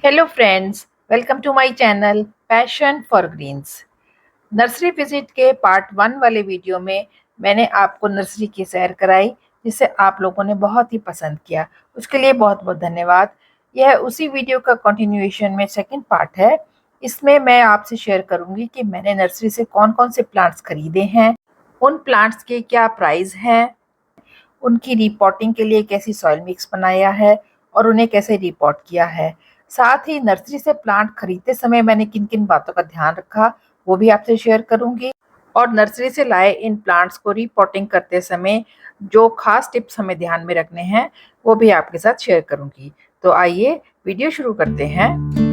Hello friends, welcome to my channel passion for greens. Nursery visit के part 1 वाले video में मैंने आपको नर्सरी की सैर कराई, जिसे आप लोगों ने बहुत ही पसंद किया। उसके लिए बहुत बहुत धन्यवाद। यह उसी वीडियो का कंटिन्यूएशन में सेकंड पार्ट है। इसमें मैं आपसे शेयर करूंगी कि मैंने नर्सरी से कौन कौन से प्लांट्स खरीदे हैं, उन प्लांट्स के क्या प्राइस हैं, उनकी रिपोर्टिंग के लिए कैसी सॉइल मिक्स बनाया है और उन्हें कैसे रिपोर्ट किया है। साथ ही नर्सरी से प्लांट खरीदते समय मैंने किन किन बातों का ध्यान रखा, वो भी आपसे शेयर करूंगी। और नर्सरी से लाए इन प्लांट्स को रिपोर्टिंग करते समय जो खास टिप्स हमें ध्यान में रखने हैं, वो भी आपके साथ शेयर करूंगी। तो आइए वीडियो शुरू करते हैं।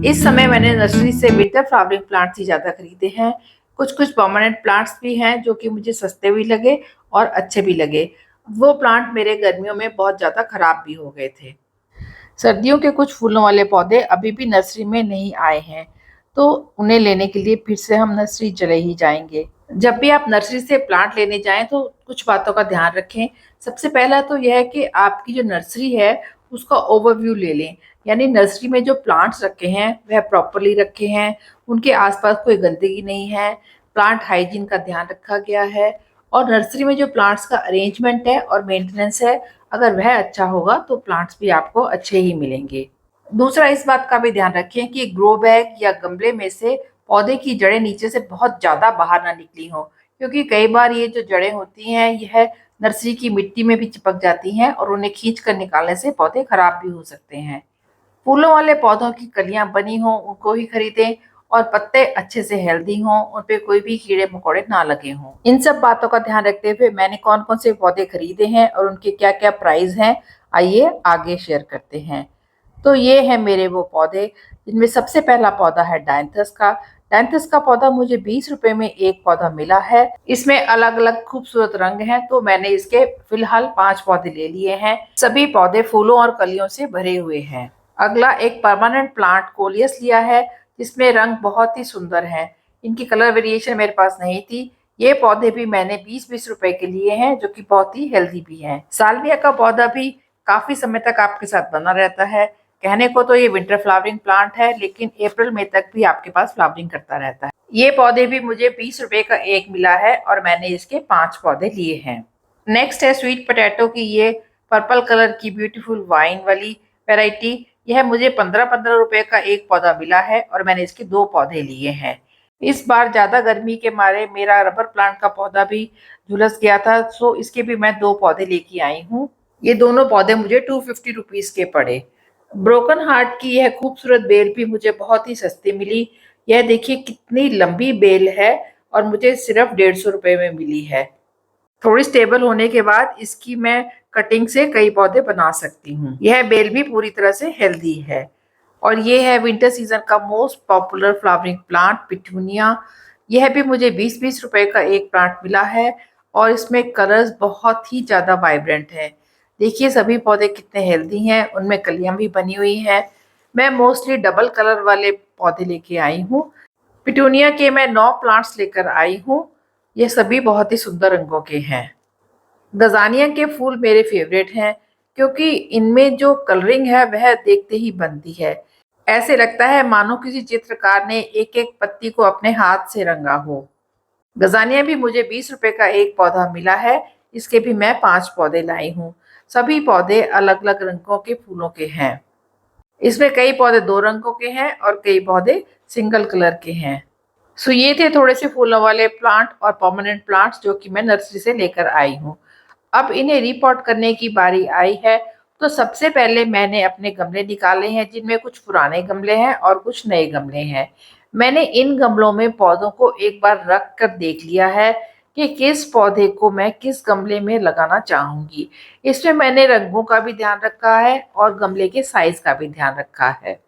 इस समय मैंने नर्सरी से विंटर फ्लावरिंग प्लांट्स ही ज़्यादा खरीदे हैं। कुछ कुछ परमानेंट प्लांट्स भी हैं जो कि मुझे सस्ते भी लगे और अच्छे भी लगे। वो प्लांट मेरे गर्मियों में बहुत ज़्यादा खराब भी हो गए थे। सर्दियों के कुछ फूलों वाले पौधे अभी भी नर्सरी में नहीं आए हैं, तो उन्हें लेने के लिए फिर से हम नर्सरी चले ही जाएंगे। जब भी आप नर्सरी से प्लांट लेने जाएं तो कुछ बातों का ध्यान रखें। सबसे पहला तो यह है कि आपकी जो नर्सरी है उसका ओवरव्यू ले लें, यानी नर्सरी में जो प्लांट्स रखे हैं वह प्रॉपरली रखे हैं, उनके आसपास कोई गंदगी नहीं है, प्लांट हाइजीन का ध्यान रखा गया है, और नर्सरी में जो प्लांट्स का अरेंजमेंट है और मेंटेनेंस है, अगर वह अच्छा होगा तो प्लांट्स भी आपको अच्छे ही मिलेंगे। दूसरा, इस बात का भी ध्यान रखें कि ग्रो बैग या गमले में से पौधे की जड़ें नीचे से बहुत ज़्यादा बाहर ना निकली हों, क्योंकि कई बार ये जो जड़ें होती हैं यह नर्सरी की मिट्टी में भी चिपक जाती हैं और उन्हें खींच कर निकालने से पौधे खराब भी हो सकते हैं। फूलों वाले पौधों की कलियां बनी हों उनको ही खरीदें, और पत्ते अच्छे से हेल्दी हों, उन पे कोई भी कीड़े मकोड़े ना लगे हों। इन सब बातों का ध्यान रखते हुए मैंने कौन कौन से पौधे खरीदे हैं और उनके क्या क्या प्राइस हैं, आइए आगे शेयर करते हैं। तो ये है मेरे वो पौधे, जिनमें सबसे पहला पौधा है डायंथस का। डायंथस का पौधा मुझे 20 रुपए में एक पौधा मिला है। इसमें अलग अलग खूबसूरत रंग हैं, तो मैंने इसके फिलहाल 5 पौधे ले लिए हैं। सभी पौधे फूलों और कलियों से भरे हुए हैं। अगला एक परमानेंट प्लांट कोलियस लिया है, जिसमें रंग बहुत ही सुंदर है। इनकी कलर वेरिएशन मेरे पास नहीं थी। ये पौधे भी मैंने 20-20 रुपए के लिए हैं, जो कि बहुत ही हेल्दी भी हैं। साल्विया का पौधा भी काफी समय तक आपके साथ बना रहता है। कहने को तो ये विंटर फ्लावरिंग प्लांट है, लेकिन अप्रैल मई तक भी आपके पास फ्लावरिंग करता रहता है। ये पौधे भी मुझे 20 रुपए का एक मिला है और मैंने इसके 5 पौधे लिए हैं। नेक्स्ट है स्वीट पोटैटो की ये पर्पल कलर की ब्यूटीफुल वाइन वाली वैरायटी। यह मुझे 15-15 रुपए का एक पौधा मिला है और मैंने इसके 2 पौधे लिए हैं। इस बार ज्यादा गर्मी के मारे मेरा रबर प्लांट का पौधा भी झुलस गया था, सो इसके भी मैं 2 पौधे लेके आई हूँ। ये दोनों पौधे मुझे 250 रुपीज के पड़े। ब्रोकन हार्ट की यह खूबसूरत बेल भी मुझे बहुत ही सस्ती मिली। यह देखिए कितनी लंबी बेल है और मुझे सिर्फ 150 रुपए में मिली है। थोड़ी स्टेबल होने के बाद इसकी मैं कटिंग से कई पौधे बना सकती हूँ। यह बेल भी पूरी तरह से हेल्दी है। और ये है विंटर सीजन का most popular flowering plant petunia. यह भी मुझे 20-20 रुपए का एक प्लांट मिला है और इसमें कलर्स बहुत ही ज्यादा वाइब्रेंट है। देखिए सभी पौधे कितने हेल्दी हैं, उनमें कलियां भी बनी हुई हैं। मैं मोस्टली डबल कलर वाले पौधे लेके आई हूँ। पिटूनिया के मैं 9 प्लांट्स लेकर आई हूँ। ये सभी बहुत ही सुंदर रंगों के हैं। गजानिया के फूल मेरे फेवरेट हैं, क्योंकि इनमें जो कलरिंग है वह देखते ही बनती है। ऐसे लगता है मानो किसी चित्रकार ने एक एक पत्ती को अपने हाथ से रंगा हो। गजानिया भी मुझे 20 रुपए का एक पौधा मिला है। इसके भी मैं 5 पौधे लाई हूँ। सभी पौधे अलग अलग रंगों के फूलों के हैं। इसमें कई पौधे 2 रंगों के हैं और कई पौधे सिंगल कलर के हैं। सो ये थे थोड़े से फूलों वाले प्लांट और परमानेंट प्लांट्स जो कि मैं नर्सरी से लेकर आई हूँ। अब इन्हें रिपोर्ट करने की बारी आई है। तो सबसे पहले मैंने अपने गमले निकाले हैं, जिनमें कुछ पुराने गमले हैं और कुछ नए गमले हैं। मैंने इन गमलों में पौधों को एक बार रख कर देख लिया है कि किस पौधे को मैं किस गमले में लगाना चाहूंगी। इसमें मैंने रंगों का भी ध्यान रखा है और गमले के साइज का भी ध्यान रखा है।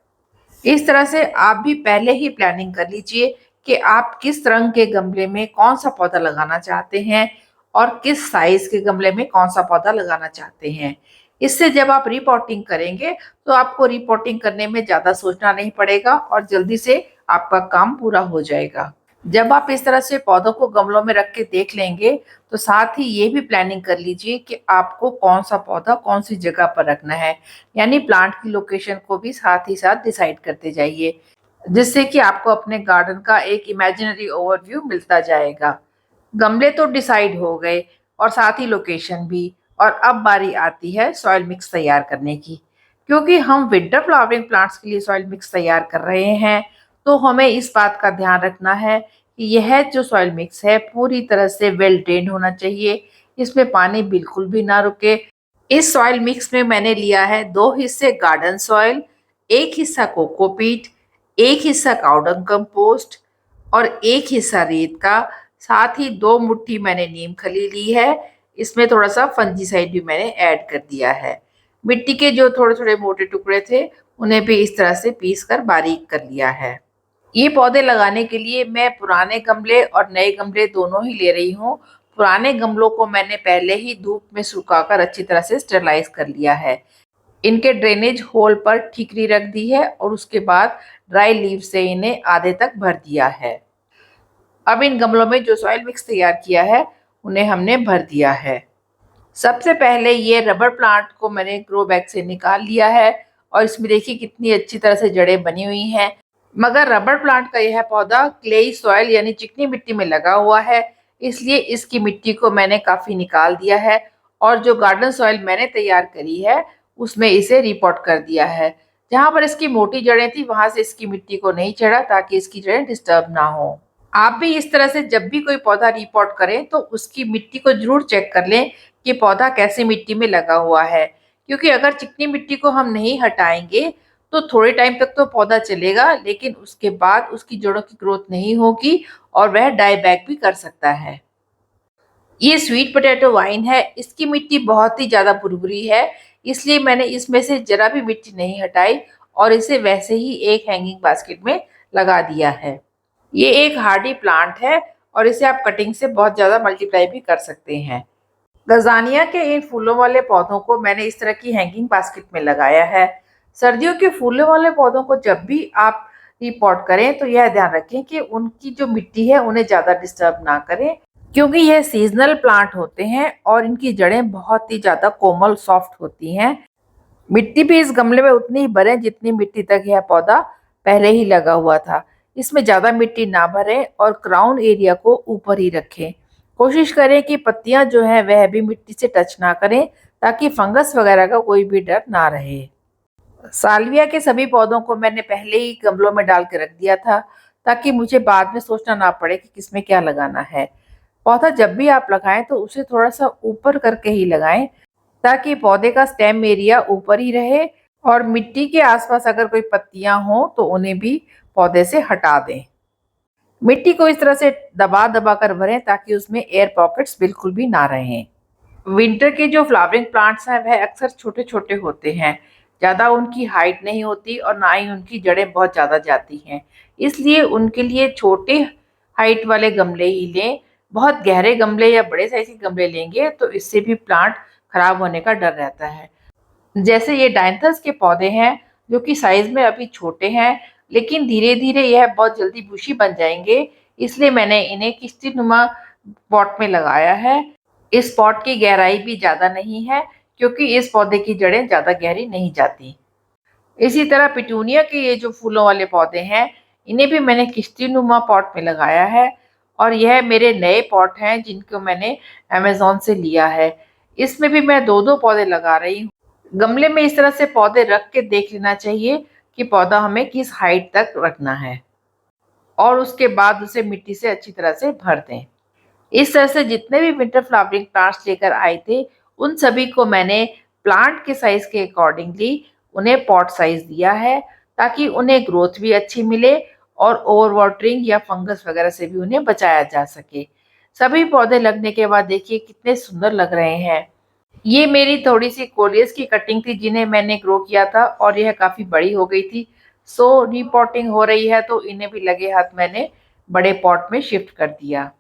इस तरह से आप भी पहले ही प्लानिंग कर लीजिए कि आप किस रंग के गमले में कौन सा पौधा लगाना चाहते हैं और किस साइज के गमले में कौन सा पौधा लगाना चाहते हैं। इससे जब आप रिपोर्टिंग करेंगे तो आपको रिपोर्टिंग करने में ज़्यादा सोचना नहीं पड़ेगा और जल्दी से आपका काम पूरा हो जाएगा। जब आप इस तरह से पौधों को गमलों में रख के देख लेंगे तो साथ ही ये भी प्लानिंग कर लीजिए कि आपको कौन सा पौधा कौन सी जगह पर रखना है, यानी प्लांट की लोकेशन को भी साथ ही साथ डिसाइड करते जाइए, जिससे कि आपको अपने गार्डन का एक इमेजिनरी ओवरव्यू मिलता जाएगा। गमले तो डिसाइड हो गए और साथ ही लोकेशन भी। और अब बारी आती है सॉइल मिक्स तैयार करने की। क्योंकि हम विंटर फ्लावरिंग प्लांट्स के लिए सॉइल मिक्स तैयार कर रहे हैं, तो हमें इस बात का ध्यान रखना है कि यह जो सॉइल मिक्स है पूरी तरह से वेल ड्रेन्ड होना चाहिए। इसमें पानी बिल्कुल भी ना रुके। इस सॉइल मिक्स में मैंने लिया है 2 हिस्से गार्डन सॉइल, 1 हिस्सा कोकोपीट, 1 हिस्सा काउडंग कंपोस्ट और 1 हिस्सा रेत का। साथ ही 2 मुट्ठी मैंने नीम खली ली है। इसमें थोड़ा-सा फंजीसाइड भी मैंने ऐड कर दिया है। मिट्टी के जो थोड़े-थोड़े मोटे टुकड़े थे, उन्हें भी इस तरह से पीस कर बारीक कर लिया है। ये पौधे लगाने के लिए मैं पुराने गमले और नए गमले दोनों ही ले रही हूँ। पुराने गमलों को मैंने पहले ही धूप में सुखाकर अच्छी तरह से स्टेरलाइज़ कर लिया है। इनके ड्रेनेज होल पर ठीकरी रख दी है और उसके बाद ड्राई लीव से इन्हें आधे तक भर दिया है। अब इन गमलों में जो सॉइल मिक्स तैयार किया है, उन्हें हमने भर दिया है। सबसे पहले ये रबर प्लांट को मैंने ग्रो बैग से निकाल लिया है और इसमें देखिए कितनी अच्छी तरह से जड़ें बनी हुई हैं। मगर रबर प्लांट का यह पौधा क्लेई सॉइल यानी चिकनी मिट्टी में लगा हुआ है, इसलिए इसकी मिट्टी को मैंने काफ़ी निकाल दिया है और जो गार्डन सॉइल मैंने तैयार करी है, उसमें इसे रिपॉट कर दिया है। जहाँ पर इसकी मोटी जड़ें थी, वहाँ से इसकी मिट्टी को नहीं चढ़ा ताकि इसकी जड़ें डिस्टर्ब ना हो। आप भी इस तरह से जब भी कोई पौधा रिपॉट करें तो उसकी मिट्टी को ज़रूर चेक कर लें कि पौधा कैसी मिट्टी में लगा हुआ है। क्योंकि अगर चिकनी मिट्टी को हम नहीं हटाएँगे तो थोड़े टाइम तक तो पौधा चलेगा, लेकिन उसके बाद उसकी जड़ों की ग्रोथ नहीं होगी और वह डाई बैक भी कर सकता है। ये स्वीट पोटैटो वाइन है, इसकी मिट्टी बहुत ही ज़्यादा भुरभुरी है, इसलिए मैंने इसमें से ज़रा भी मिट्टी नहीं हटाई और इसे वैसे ही एक हैंगिंग बास्केट में लगा दिया है। ये एक हार्डी प्लांट है और इसे आप कटिंग से बहुत ज़्यादा मल्टीप्लाई भी कर सकते हैं। लज़ानिया के इन फूलों वाले पौधों को मैंने इस तरह की हैंगिंग बास्केट में लगाया है। सर्दियों के फूलों वाले पौधों को जब भी आप रिपॉट करें तो यह ध्यान रखें कि उनकी जो मिट्टी है उन्हें ज़्यादा डिस्टर्ब ना करें, क्योंकि यह सीजनल प्लांट होते हैं और इनकी जड़ें बहुत ही ज़्यादा कोमल सॉफ्ट होती हैं। मिट्टी भी इस गमले में उतनी ही भरें जितनी मिट्टी तक यह पौधा पहले ही लगा हुआ था। इसमें ज़्यादा मिट्टी ना भरें और क्राउन एरिया को ऊपर ही रखें। कोशिश करें कि पत्तियां जो हैं वह भी मिट्टी से टच ना करें ताकि फंगस वगैरह का कोई भी डर ना रहे। साल्विया के सभी पौधों को मैंने पहले ही गमलों में डाल के रख दिया था ताकि मुझे बाद में सोचना ना पड़े कि किसमें क्या लगाना है। पौधा जब भी आप लगाएं तो उसे थोड़ा सा ऊपर करके ही लगाएं ताकि पौधे का स्टेम एरिया ऊपर ही रहे और मिट्टी के आसपास अगर कोई पत्तियां हों तो उन्हें भी पौधे से हटा दें। मिट्टी को इस तरह से दबा दबा कर भरें ताकि उसमें एयर पॉकेट्स बिल्कुल भी ना रहें। विंटर के जो फ्लावरिंग प्लांट्स हैं वह अक्सर छोटे छोटे होते हैं, ज़्यादा उनकी हाइट नहीं होती और ना ही उनकी जड़ें बहुत ज़्यादा जाती हैं, इसलिए उनके लिए छोटे हाइट वाले गमले ही लें। बहुत गहरे गमले या बड़े साइज के गमले लेंगे तो इससे भी प्लांट खराब होने का डर रहता है। जैसे ये डायंथस के पौधे हैं जो कि साइज में अभी छोटे हैं, लेकिन धीरे धीरे यह बहुत जल्दी बुशी बन जाएंगे, इसलिए मैंने इन्हें किस्तीनुमा पॉट में लगाया है। इस पॉट की गहराई भी ज़्यादा नहीं है क्योंकि इस पौधे की जड़ें ज़्यादा गहरी नहीं जाती। इसी तरह पिटूनिया के ये जो फूलों वाले पौधे हैं, इन्हें भी मैंने किस्तीनुमा पॉट में लगाया है और यह मेरे नए पॉट हैं जिनको मैंने अमेज़न से लिया है। इसमें भी मैं 2-2 पौधे लगा रही हूँ। गमले में इस तरह से पौधे रख के देख लेना चाहिए कि पौधा हमें किस हाइट तक रखना है और उसके बाद उसे मिट्टी से अच्छी तरह से भर दें। इस तरह से जितने भी विंटर फ्लावरिंग प्लांट्स लेकर आए थे, उन सभी को मैंने प्लांट के साइज के अकॉर्डिंगली उन्हें पॉट साइज दिया है ताकि उन्हें ग्रोथ भी अच्छी मिले और ओवर वाटरिंग या फंगस वगैरह से भी उन्हें बचाया जा सके। सभी पौधे लगने के बाद देखिए कितने सुंदर लग रहे हैं। ये मेरी थोड़ी-सी कोलियस की कटिंग थी जिन्हें मैंने ग्रो किया था और यह काफ़ी बड़ी हो गई थी। सो रिपॉटिंग हो रही है तो इन्हें भी लगे हाथ मैंने बड़े पॉट में शिफ्ट कर दिया।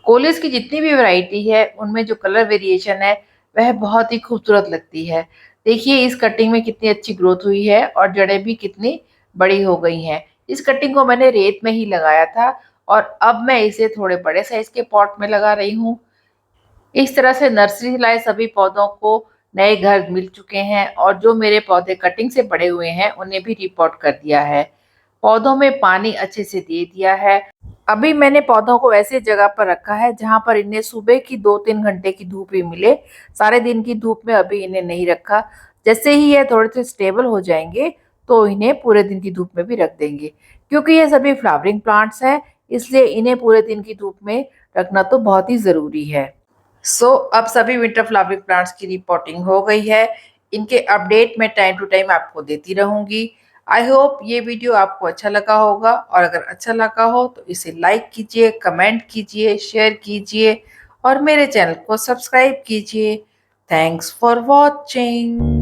कोलियस की जितनी भी वैरायटी है उनमें जो कलर वेरिएशन है वह बहुत ही खूबसूरत लगती है। देखिए इस कटिंग में कितनी अच्छी ग्रोथ हुई है और जड़ें भी कितनी बड़ी हो गई हैं। इस कटिंग को मैंने रेत में ही लगाया था और अब मैं इसे थोड़े बड़े साइज के पॉट में लगा रही हूँ। इस तरह से नर्सरी से लाए सभी पौधों को नए घर मिल चुके हैं और जो मेरे पौधे कटिंग से बड़े हुए हैं उन्हें भी रिपोर्ट कर दिया है। पौधों में पानी अच्छे से दे दिया है। अभी मैंने पौधों को ऐसी जगह पर रखा है जहाँ पर इन्हें सुबह की 2-3 घंटे की धूप ही मिले। सारे दिन की धूप में अभी इन्हें नहीं रखा। जैसे ही ये थोड़े से स्टेबल हो जाएंगे तो इन्हें पूरे दिन की धूप में भी रख देंगे। क्योंकि ये सभी फ्लावरिंग प्लांट्स हैं इसलिए इन्हें पूरे दिन की धूप में रखना तो बहुत ही ज़रूरी है। अब सभी विंटर फ्लावरिंग प्लांट्स की रिपोर्टिंग हो गई है। इनके अपडेट मैं टाइम टू टाइम आपको देती रहूंगी। आई होप ये वीडियो आपको अच्छा लगा होगा और अगर अच्छा लगा हो तो इसे लाइक कीजिए, कमेंट कीजिए, शेयर कीजिए और मेरे चैनल को सब्सक्राइब कीजिए। Thanks for watching.